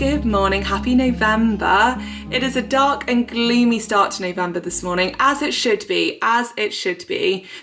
Good morning, happy November. It is a dark and gloomy start to November this morning, as it should be,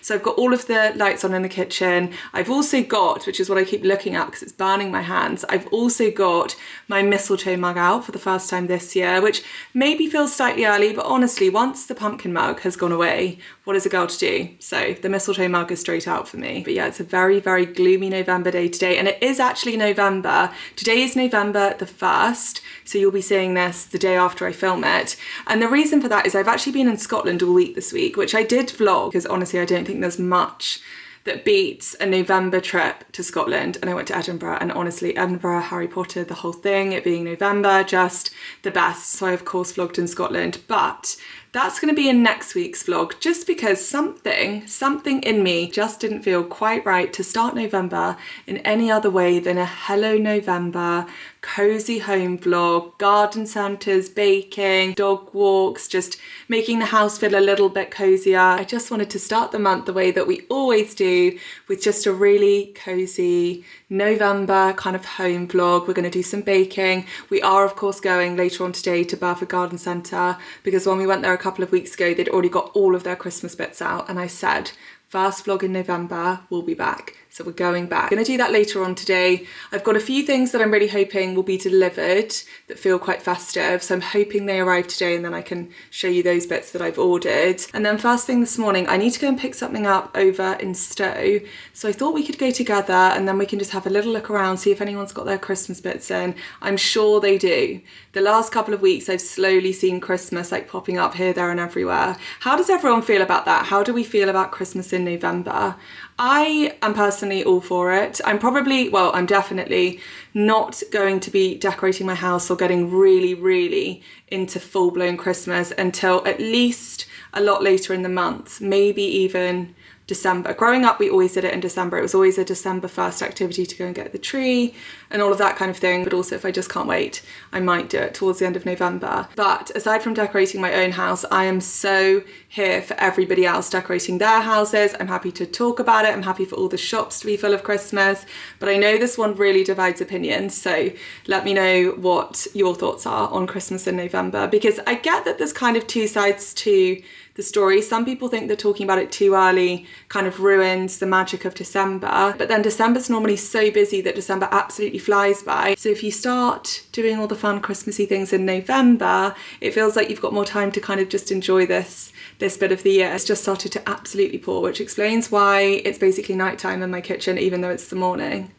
So I've got all of the lights on in the kitchen. I've also got, which is what I keep looking at because it's burning my hands, I've also got my mistletoe mug out for the first time this year, which maybe feels slightly early, but honestly, once the pumpkin mug has gone away, what is a girl to do? So the mistletoe mug is straight out for me. But yeah, it's a very, very gloomy November day today, and it is actually November. Today is November the 1st, so you'll be seeing this the day after I film it. And the reason for that is I've actually been in Scotland all week this week, which I did vlog, because honestly, I don't think there's much that beats a November trip to Scotland. And I went to Edinburgh, and honestly, Edinburgh, Harry Potter, the whole thing, it being November, just the best. So I of course vlogged in Scotland, but that's going to be in next week's vlog, just because something in me just didn't feel quite right to start November in any other way than a Hello November cozy home vlog, garden centres, baking, dog walks, just making the house feel a little bit cozier. I just wanted to start the month the way that we always do, with just a really cozy November kind of home vlog. We're going to do some baking. We are of course going later on today to Burford Garden Centre, because when we went there a couple of weeks ago, they'd already got all of their Christmas bits out, and I said, first vlog in November, we'll be back. So we're going back. I'm gonna do that later on today. I've got a few things that I'm really hoping will be delivered that feel quite festive. So I'm hoping they arrive today, and then I can show you those bits that I've ordered. And then first thing this morning, I need to go and pick something up over in Stowe. So I thought we could go together, and then we can just have a little look around, see if anyone's got their Christmas bits in. I'm sure they do. The last couple of weeks, I've slowly seen Christmas like popping up here, there and everywhere. How does everyone feel about that? How do we feel about Christmas in November? I am personally all for it. I'm definitely not going to be decorating my house or getting really into full-blown Christmas until at least a lot later in the month, maybe even December. Growing up, we always did it in December. It was always a December 1st activity to go and get the tree and all of that kind of thing. But also, if I just can't wait, I might do it towards the end of November. But aside from decorating my own house, I am so here for everybody else decorating their houses. I'm happy to talk about it. I'm happy for all the shops to be full of Christmas. But I know this one really divides opinions. So let me know what your thoughts are on Christmas in November, because I get that there's kind of two sides to the story. Some people think that talking about it too early kind of ruins the magic of December, but then December's normally so busy that December absolutely flies by. So if you start doing all the fun Christmassy things in November, it feels like you've got more time to kind of just enjoy this bit of the year. It's just started to absolutely pour, which explains why it's basically nighttime in my kitchen, even though it's the morning.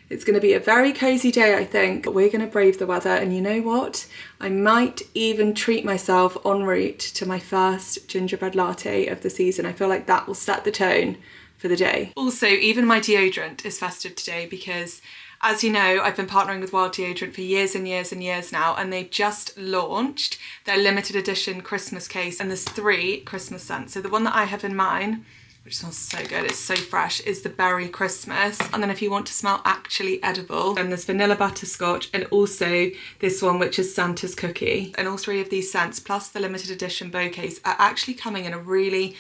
It's going to be a very cozy day, I think. We're going to brave the weather, and you know what? I might even treat myself en route to my first gingerbread latte of the season. I feel like that will set the tone for the day. Also, even my deodorant is festive today, because as you know, I've been partnering with Wild Deodorant for years and years and years now, and they've just launched their limited edition Christmas case, and there's 3 Christmas scents. So the one that I have in mine, which smells so good, it's so fresh, is the Berry Christmas. And then if you want to smell actually edible, then there's Vanilla Butterscotch, and also this one, which is Santa's Cookie. And all 3 of these scents, plus the limited edition bow case, are actually coming in a really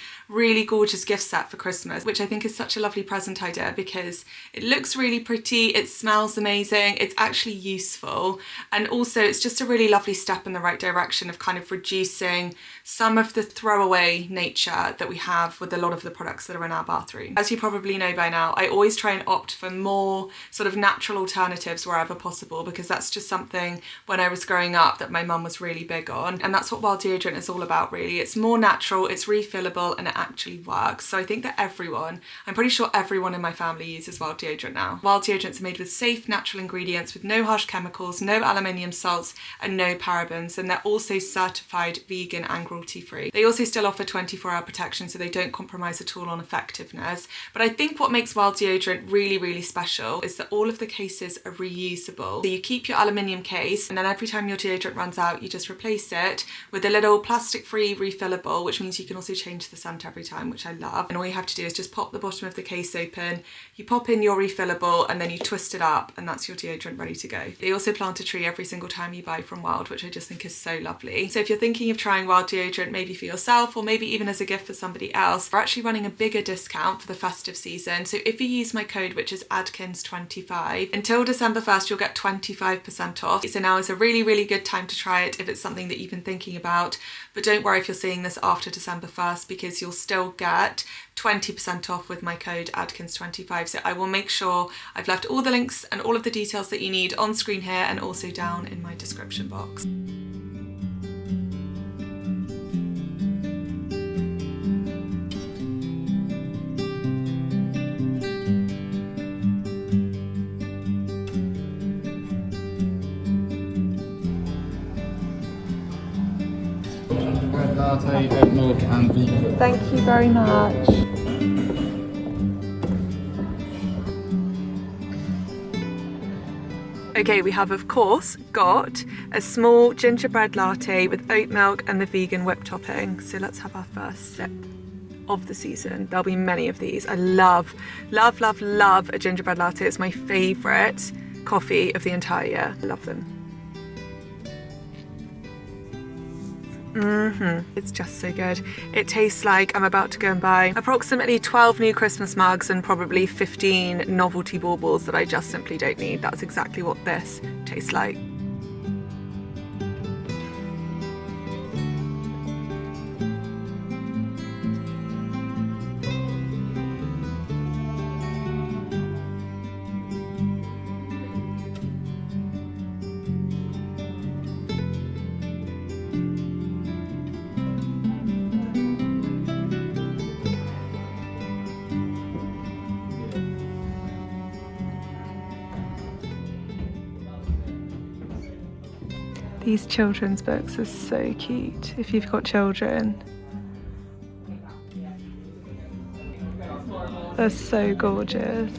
gorgeous gift set for Christmas, which I think is such a lovely present idea, because it looks really pretty, it smells amazing, it's actually useful, and also it's just a really lovely step in the right direction of kind of reducing some of the throwaway nature that we have with a lot of the products that are in our bathroom. As you probably know by now, I always try and opt for more sort of natural alternatives wherever possible, because that's just something when I was growing up that my mum was really big on, and that's what Wild Deodorant is all about really. It's more natural, it's refillable, and it actually works. So I think that I'm pretty sure everyone in my family uses Wild Deodorant now. Wild Deodorants are made with safe natural ingredients with no harsh chemicals, no aluminium salts and no parabens, and they're also certified vegan and cruelty free. They also still offer 24-hour protection, so they don't compromise at all on effectiveness. But I think what makes Wild Deodorant really special is that all of the cases are reusable. So you keep your aluminium case, and then every time your deodorant runs out, you just replace it with a little plastic-free refillable, which means you can also change the scent every time, which I love. And all you have to do is just pop the bottom of the case open, you pop in your refillable, and then you twist it up, and that's your deodorant ready to go. They also plant a tree every single time you buy from Wild, which I just think is so lovely. So if you're thinking of trying Wild Deodorant, maybe for yourself or maybe even as a gift for somebody else, we're actually running a bigger discount for the festive season. So if you use my code, which is Adkins25, until December 1st, you'll get 25% off. So now is a really, really good time to try it if it's something that you've been thinking about. But don't worry if you're seeing this after December 1st, because you'll still get 20% off with my code Adkins25. So I will make sure I've left all the links and all of the details that you need on screen here and also down in my description box. Gingerbread latte, oat milk and vegan. Thank you very much. Okay, we have of course got a small gingerbread latte with oat milk and the vegan whipped topping. So let's have our first sip of the season. There'll be many of these. I love, love, love, love a gingerbread latte. It's my favourite coffee of the entire year. I love them. It's just so good. It tastes like I'm about to go and buy approximately 12 new Christmas mugs and probably 15 novelty baubles that I just simply don't need. That's exactly what this tastes like. These children's books are so cute if you've got children. They're so gorgeous.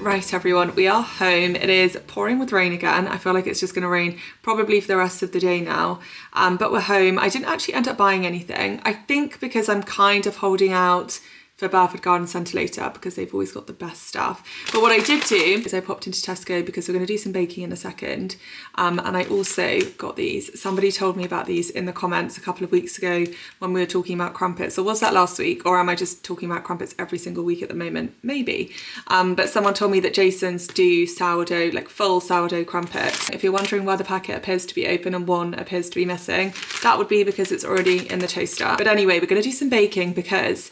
Right everyone, we are home. It is pouring with rain again. I feel like it's just going to rain probably for the rest of the day now, but we're home. I didn't actually end up buying anything. I think because I'm kind of holding out for Burford Garden Centre later because they've always got the best stuff. But what I did do is I popped into Tesco because we're going to do some baking in a second, and I also got these. Somebody told me about these in the comments a couple of weeks ago when we were talking about crumpets. Or was that last week, or am I just talking about crumpets every single week at the moment? Maybe. But someone told me that Jason's do sourdough, like full sourdough crumpets. If you're wondering why the packet appears to be open and one appears to be missing, that would be because it's already in the toaster. But anyway, we're going to do some baking because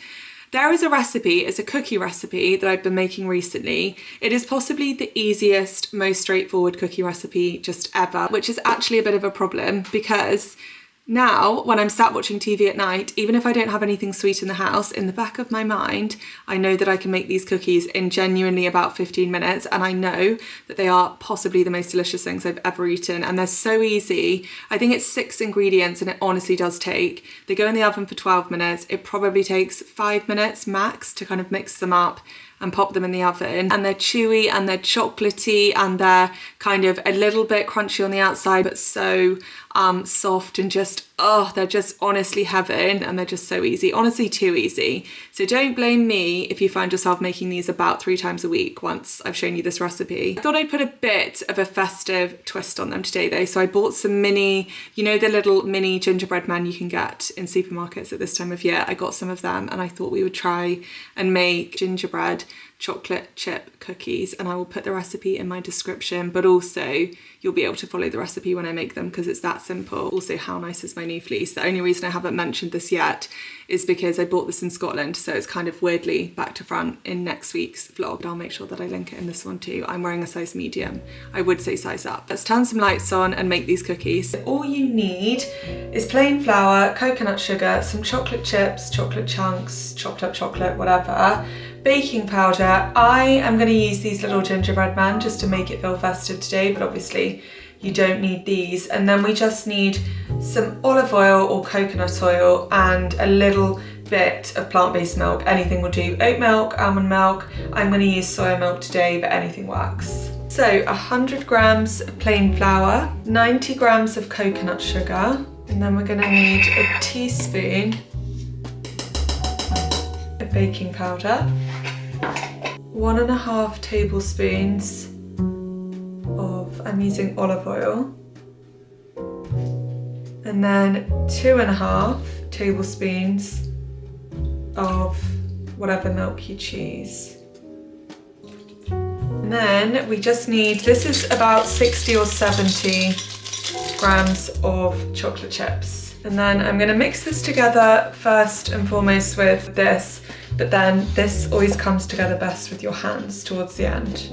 there is a recipe, it's a cookie recipe that I've been making recently. It is possibly the easiest, most straightforward cookie recipe just ever, which is actually a bit of a problem because now when I'm sat watching TV at night, even if I don't have anything sweet in the house, in the back of my mind, I know that I can make these cookies in genuinely about 15 minutes. And I know that they are possibly the most delicious things I've ever eaten. And they're so easy. I think it's 6 ingredients and it honestly does take. They go in the oven for 12 minutes. It probably takes 5 minutes max to kind of mix them up and pop them in the oven. And they're chewy and they're chocolatey and they're kind of a little bit crunchy on the outside, but so soft and just, oh, they're just honestly heaven, and they're just so easy, honestly too easy. So don't blame me if you find yourself making these about 3 times a week once I've shown you this recipe. I thought I'd put a bit of a festive twist on them today though. So I bought some mini, you know, the little mini gingerbread men you can get in supermarkets at this time of year. I got some of them and I thought we would try and make gingerbread chocolate chip cookies, and I will put the recipe in my description, but also you'll be able to follow the recipe when I make them because it's that simple. Also, how nice is my new fleece? The only reason I haven't mentioned this yet is because I bought this in Scotland, so it's kind of weirdly back to front in next week's vlog. I'll make sure that I link it in this one too. I'm wearing a size medium. I would say size up. Let's turn some lights on and make these cookies. All you need is plain flour, coconut sugar, some chocolate chips, chocolate chunks, chopped up chocolate, whatever, baking powder. I am going to use these little gingerbread men just to make it feel festive today, but obviously you don't need these. And then we just need some olive oil or coconut oil and a little bit of plant-based milk. Anything will do. Oat milk, almond milk. I'm going to use soya milk today, but anything works. So 100 grams of plain flour, 90 grams of coconut sugar, and then we're going to need a teaspoon of baking powder, 1.5 tablespoons of, I'm using olive oil, and then 2.5 tablespoons of whatever milk you choose. And then we just need, this is about 60 or 70 grams of chocolate chips. And then I'm going to mix this together first and foremost with this, but then this always comes together best with your hands towards the end.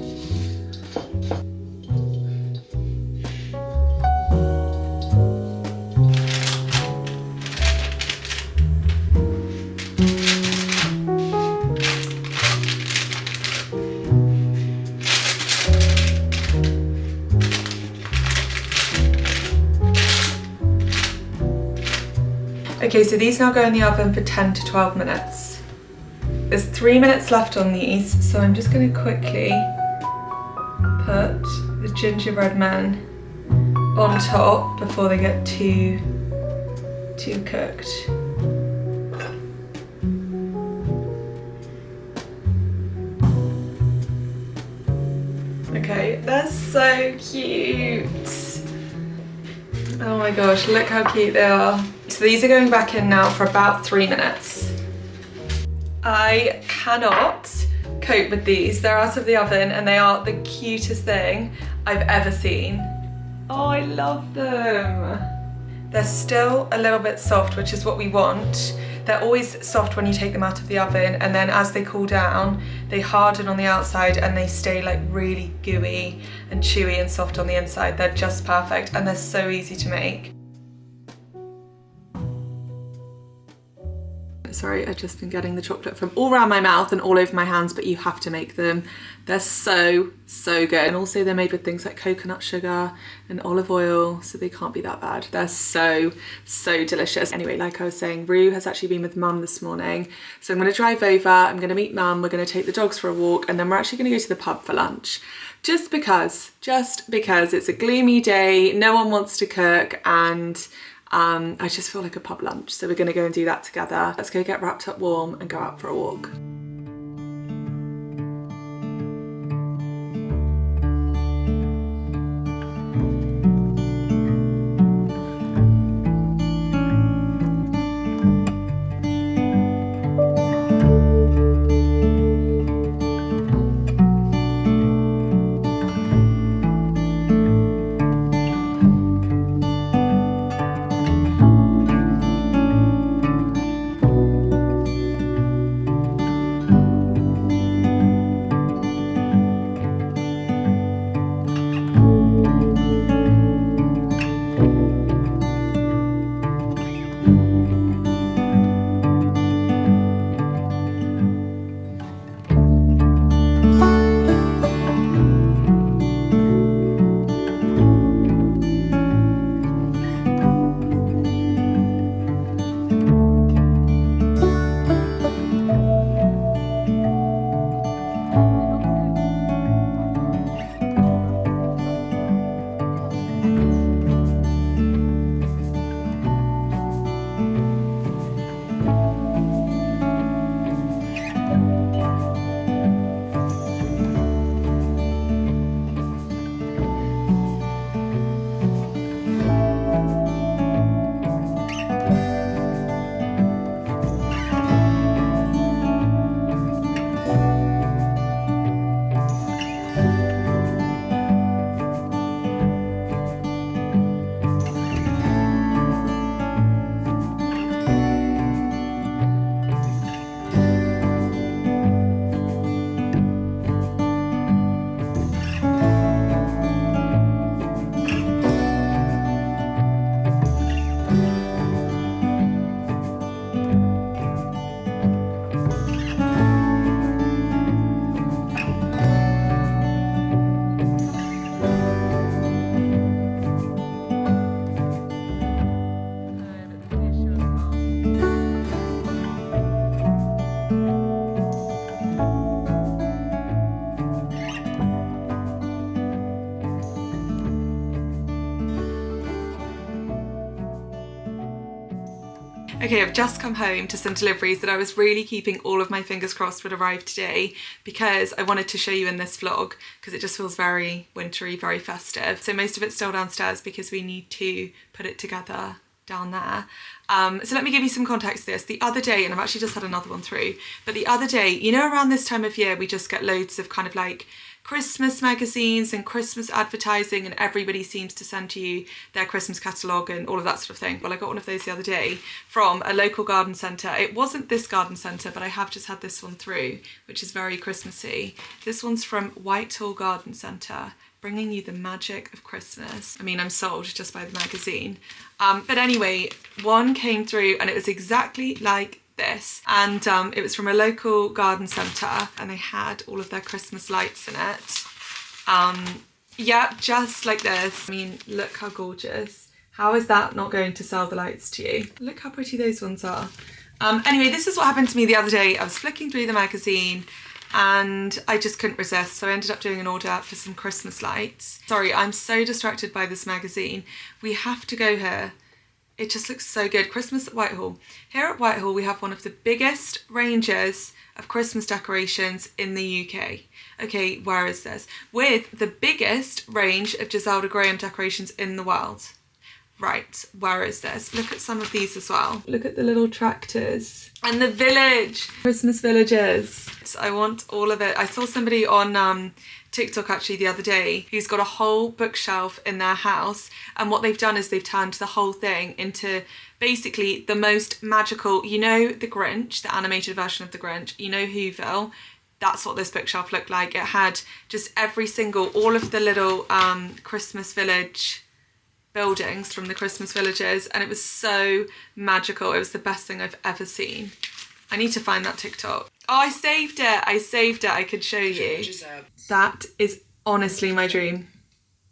Okay, so these now go in the oven for 10 to 12 minutes. There's 3 minutes left on these, so I'm just going to quickly put the gingerbread men on top before they get too cooked. Okay, they're so cute. Oh my gosh, look how cute they are. So these are going back in now for about 3 minutes. I cannot cope with these. They're out of the oven and they are the cutest thing I've ever seen. Oh, I love them. They're still a little bit soft, which is what we want. They're always soft when you take them out of the oven, and then as they cool down, they harden on the outside and they stay like really gooey and chewy and soft on the inside. They're just perfect and they're so easy to make. Sorry, I've just been getting the chocolate from all around my mouth and all over my hands, but you have to make them. They're so good. And also they're made with things like coconut sugar and olive oil, so they can't be that bad. They're so delicious. Anyway, like I was saying, Rue has actually been with Mum this morning. So I'm gonna drive over, I'm gonna meet Mum, we're gonna take the dogs for a walk, and then we're actually gonna go to the pub for lunch. Just because it's a gloomy day, no one wants to cook, and I just feel like a pub lunch, so we're gonna go and do that together. Let's go get wrapped up warm and go out for a walk. Okay, I've just come home to some deliveries that I was really keeping all of my fingers crossed would arrive today because I wanted to show you in this vlog because it just feels very wintry, very festive. So most of it's still downstairs because we need to put it together down there. So let me give you some context to this. The other day, and I've actually just had another one through, but the other day, you know, around this time of year, we just get loads of kind of like Christmas magazines and Christmas advertising, and everybody seems to send you their Christmas catalogue and all of that sort of thing. Well, I got one of those the other day from a local garden centre. It wasn't this garden centre, but I have just had this one through, which is very Christmassy. This one's from Whitehall Garden Centre, bringing you the magic of Christmas. I mean, I'm sold just by the magazine. But anyway, one came through and it was exactly like this, and it was from a local garden centre and they had all of their Christmas lights in it. Yeah, just like this. I mean, look how gorgeous. How is that not going to sell the lights to you? Look how pretty those ones are. Anyway, this is what happened to me the other day. I was flicking through the magazine and I just couldn't resist, so I ended up doing an order for some Christmas lights. Sorry, I'm so distracted by this magazine. We have to go here. It just looks so good. Christmas at Whitehall. Here at Whitehall, we have one of the biggest ranges of Christmas decorations in the UK. Okay, where is this? With the biggest range of Giselda Graham decorations in the world. Right, where is this? Look at some of these as well. Look at the little tractors and the village, Christmas villages. I want all of it. I saw somebody on TikTok actually the other day who's got a whole bookshelf in their house, and what they've done is they've turned the whole thing into basically the most magical, you know, the Grinch, the animated version of the Grinch, you know, Whoville. That's what this bookshelf looked like. It had just every single, all of the little Christmas village buildings from the Christmas villages, and it was so magical. It was the best thing I've ever seen. I need to find that TikTok. Oh, I saved it. I could show you. That is honestly my dream.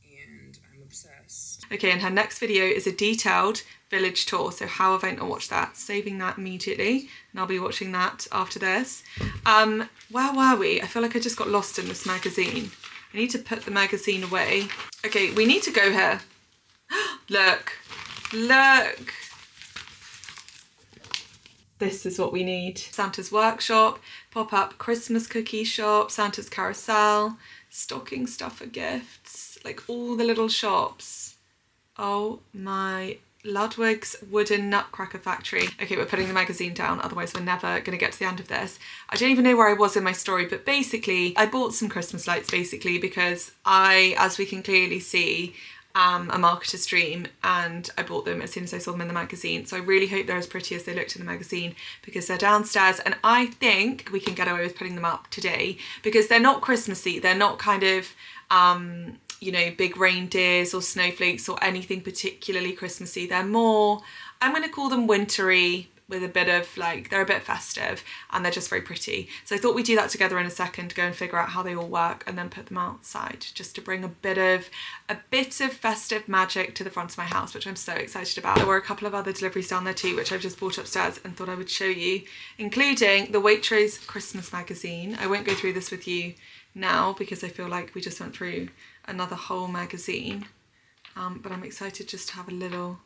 And I'm obsessed. Okay, and her next video is a detailed village tour. So how have I not watched that? Saving that immediately, and I'll be watching that after this. Where were we? I feel like I just got lost in this magazine. I need to put the magazine away. Okay, we need to go here. Look. This is what we need. Santa's workshop, pop-up Christmas cookie shop, Santa's carousel, stocking stuffer gifts, like all the little shops. Oh my, Ludwig's wooden nutcracker factory. Okay, we're putting the magazine down, otherwise we're never gonna get to the end of this. I don't even know where I was in my story, but basically I bought some Christmas lights basically because as we can clearly see, a marketer's dream, and I bought them as soon as I saw them in the magazine. So I really hope they're as pretty as they looked in the magazine because they're downstairs, and I think we can get away with putting them up today because they're not Christmassy. They're not kind of, you know, big reindeers or snowflakes or anything particularly Christmassy. They're more, I'm going to call them wintry, with a bit of like, they're a bit festive and they're just very pretty. So I thought we'd do that together in a second, go and figure out how they all work and then put them outside just to bring a bit of festive magic to the front of my house, which I'm so excited about. There were a couple of other deliveries down there too, which I've just brought upstairs and thought I would show you, including the Waitrose Christmas magazine. I won't go through this with you now because I feel like we just went through another whole magazine, but I'm excited just to have a little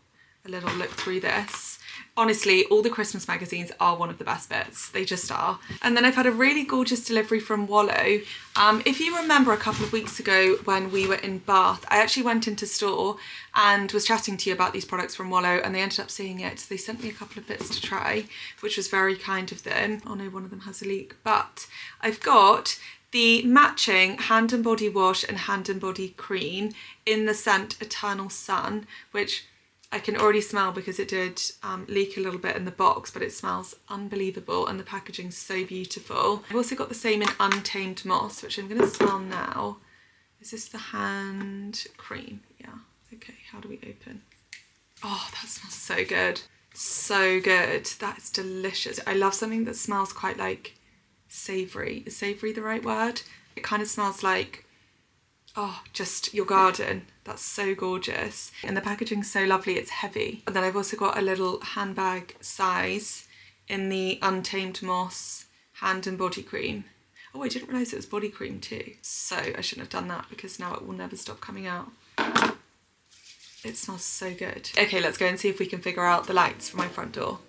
look through this. Honestly, all the Christmas magazines are one of the best bits. They just are. And then I've had a really gorgeous delivery from Wallow. If you remember a couple of weeks ago when we were in Bath, I actually went into store and was chatting to you about these products from Wallow, and they ended up seeing it. So they sent me a couple of bits to try, which was very kind of them. Oh no, one of them has a leak. But I've got the matching hand and body wash and hand and body cream in the scent Eternal Sun, which I can already smell because it did leak a little bit in the box, but it smells unbelievable and the packaging's so beautiful. I've also got the same in Untamed Moss, which I'm going to smell now. Is this the hand cream? Yeah. Okay, how do we open? Oh, that smells so good. So good. That is delicious. I love something that smells quite like savoury. Is savoury the right word? It kind of smells like, oh, just your garden. That's so gorgeous. And the packaging's so lovely, it's heavy. And then I've also got a little handbag size in the Untamed Moss hand and body cream. Oh, I didn't realise it was body cream too. So I shouldn't have done that because now it will never stop coming out. It smells so good. Okay, let's go and see if we can figure out the lights for my front door.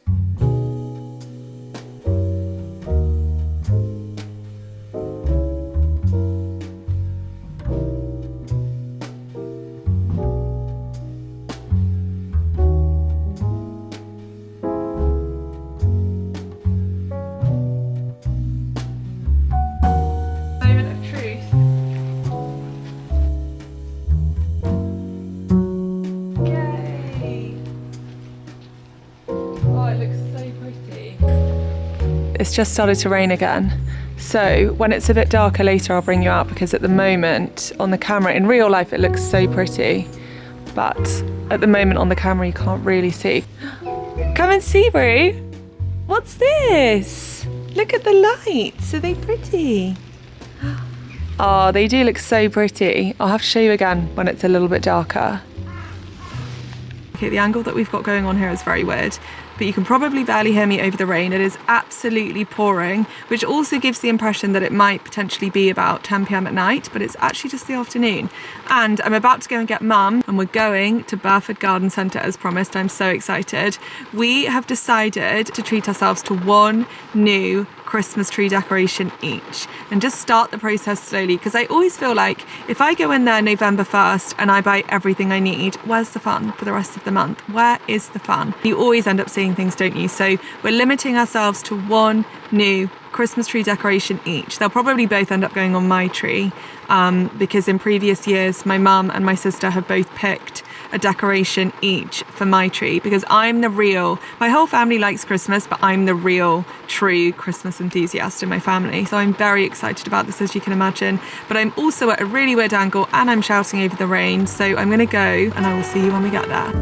it's just started to rain again. So when it's a bit darker later, I'll bring you out, because at the moment on the camera, in real life, it looks so pretty. But at the moment on the camera, you can't really see. Come and see, Brie. What's this? Look at the lights. Are they pretty? Oh, they do look so pretty. I'll have to show you again when it's a little bit darker. Okay, the angle that we've got going on here is very weird, but you can probably barely hear me over the rain. It is absolutely pouring, which also gives the impression that it might potentially be about 10 p.m. at night, but it's actually just the afternoon. And I'm about to go and get Mum, and we're going to Burford Garden Centre as promised. I'm so excited. We have decided to treat ourselves to one new Christmas tree decoration each and just start the process slowly, because I always feel like if I go in there November 1st and I buy everything I need, where's the fun for the rest of the month? Where is the fun? You always end up seeing things, don't you? So we're limiting ourselves to one new Christmas tree decoration each. They'll probably both end up going on my tree, because in previous years my mum and my sister have both picked a decoration each for my tree, because I'm the real, my whole family likes Christmas, but I'm the real true Christmas enthusiast in my family. So I'm very excited about this, as you can imagine, but I'm also at a really weird angle and I'm shouting over the rain. So I'm gonna go and I will see you when we get there.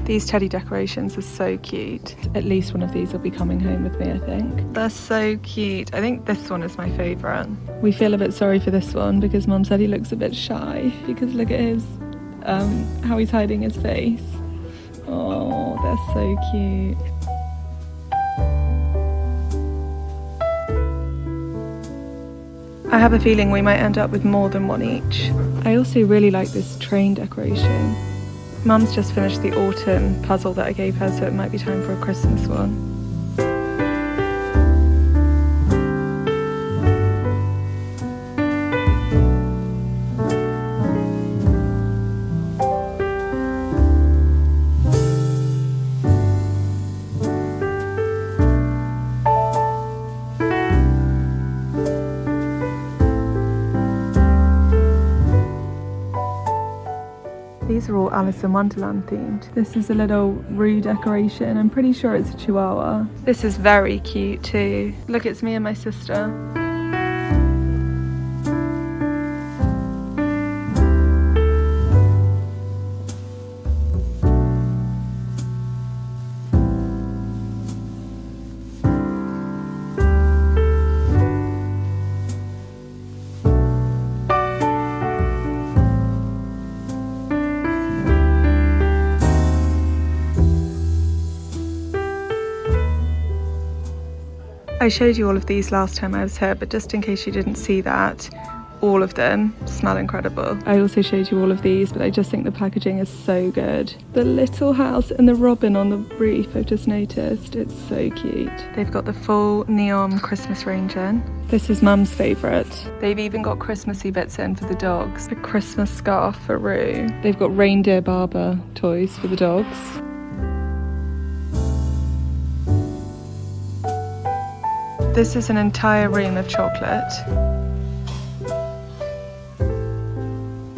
These teddy decorations are so cute. At least one of these will be coming home with me, I think. They're so cute. I think this one is my favourite. We feel a bit sorry for this one because Mum said he looks a bit shy, because look at his, how he's hiding his face. Oh, they're so cute. I have a feeling we might end up with more than one each. I also really like this train decoration. Mum's just finished the autumn puzzle that I gave her, so it might be time for a Christmas one. These are all Alice in Wonderland themed. This is a little Roo decoration. I'm pretty sure it's a Chihuahua. This is very cute too. Look, it's me and my sister. I showed you all of these last time I was here, but just in case you didn't see that, all of them smell incredible. I also showed you all of these, but I just think the packaging is so good. The little house and the robin on the roof, I've just noticed. It's so cute. They've got the full neon Christmas range in. This is Mum's favourite. They've even got Christmassy bits in for the dogs. A Christmas scarf for Roo. They've got reindeer barber toys for the dogs. This is an entire room of chocolate.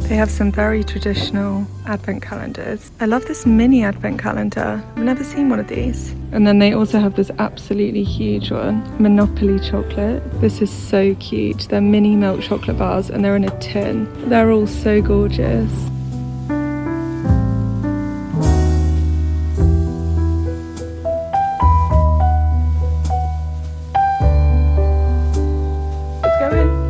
They have some very traditional advent calendars. I love this mini advent calendar. I've never seen one of these. And then they also have this absolutely huge one, Monopoly chocolate. This is so cute. They're mini milk chocolate bars and they're in a tin. They're all so gorgeous. Let's go in.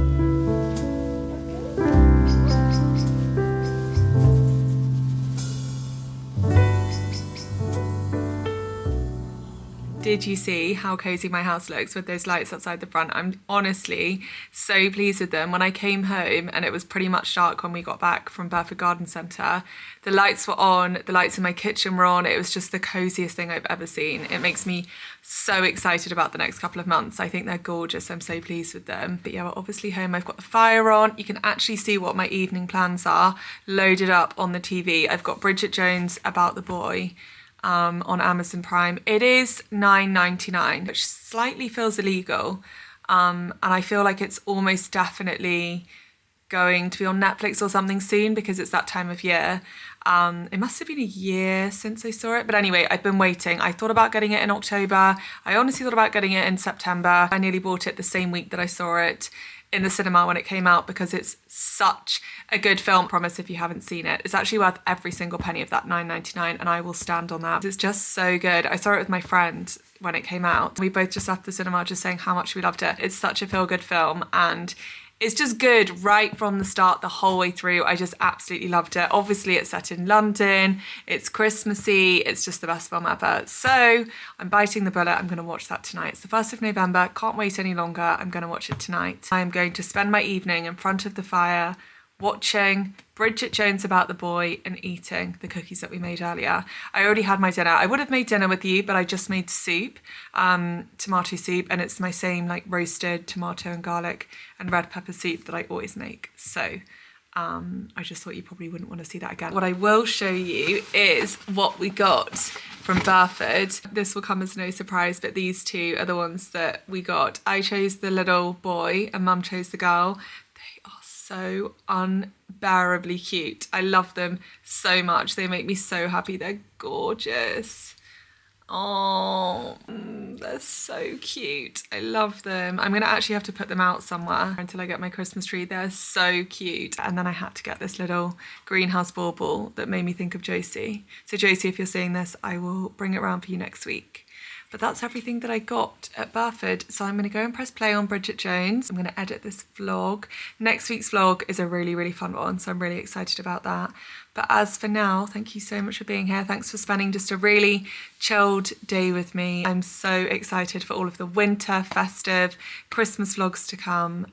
Did you see how cozy my house looks with those lights outside the front? I'm honestly so pleased with them. When I came home and it was pretty much dark when we got back from Burford Garden Centre, the lights were on, the lights in my kitchen were on. It was just the coziest thing I've ever seen. It makes me so excited about the next couple of months. I think they're gorgeous. I'm so pleased with them. But yeah, we're obviously home. I've got the fire on. You can actually see what my evening plans are loaded up on the TV. I've got Bridget Jones' About the Boy on Amazon Prime. It is $9.99, which slightly feels illegal, and I feel like it's almost definitely going to be on Netflix or something soon because it's that time of year. It must have been a year since I saw it, but anyway, I've been waiting. I thought about getting it in October. I honestly thought about getting it in September. I nearly bought it the same week that I saw it in the cinema when it came out because it's such a good film. I promise, if you haven't seen it, it's actually worth every single penny of that $9.99, and I will stand on that. It's just so good. I saw it with my friend when it came out. We both just left the cinema just saying how much we loved it. It's such a feel-good film, and it's just good right from the start, the whole way through. I just absolutely loved it. Obviously, it's set in London. It's Christmassy. It's just the best film ever. So I'm biting the bullet. I'm going to watch that tonight. It's the 1st of November. Can't wait any longer. I'm going to watch it tonight. I'm going to spend my evening in front of the fire watching Bridget Jones' About the Boy and eating the cookies that we made earlier. I already had my dinner. I would have made dinner with you, but I just made soup, tomato soup, and it's my same like roasted tomato and garlic and red pepper soup that I always make. So I just thought you probably wouldn't want to see that again. What I will show you is what we got from Burford. This will come as no surprise, but these two are the ones that we got. I chose the little boy and Mum chose the girl. So unbearably cute. I love them so much. They make me so happy. They're gorgeous. Oh, they're so cute. I love them. I'm gonna actually have to put them out somewhere until I get my Christmas tree. They're so cute. And then I had to get this little greenhouse bauble that made me think of Josie. So Josie, if you're seeing this, I will bring it around for you next week. But that's everything that I got at Burford. So I'm going to go and press play on Bridget Jones. I'm going to edit this vlog. Next week's vlog is a really, really fun one. So I'm really excited about that. But as for now, thank you so much for being here. Thanks for spending just a really chilled day with me. I'm so excited for all of the winter, festive, Christmas vlogs to come.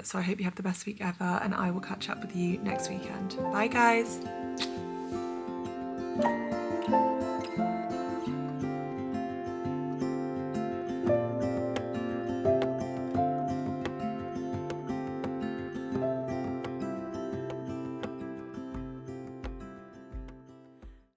So I hope you have the best week ever, and I will catch up with you next weekend. Bye, guys.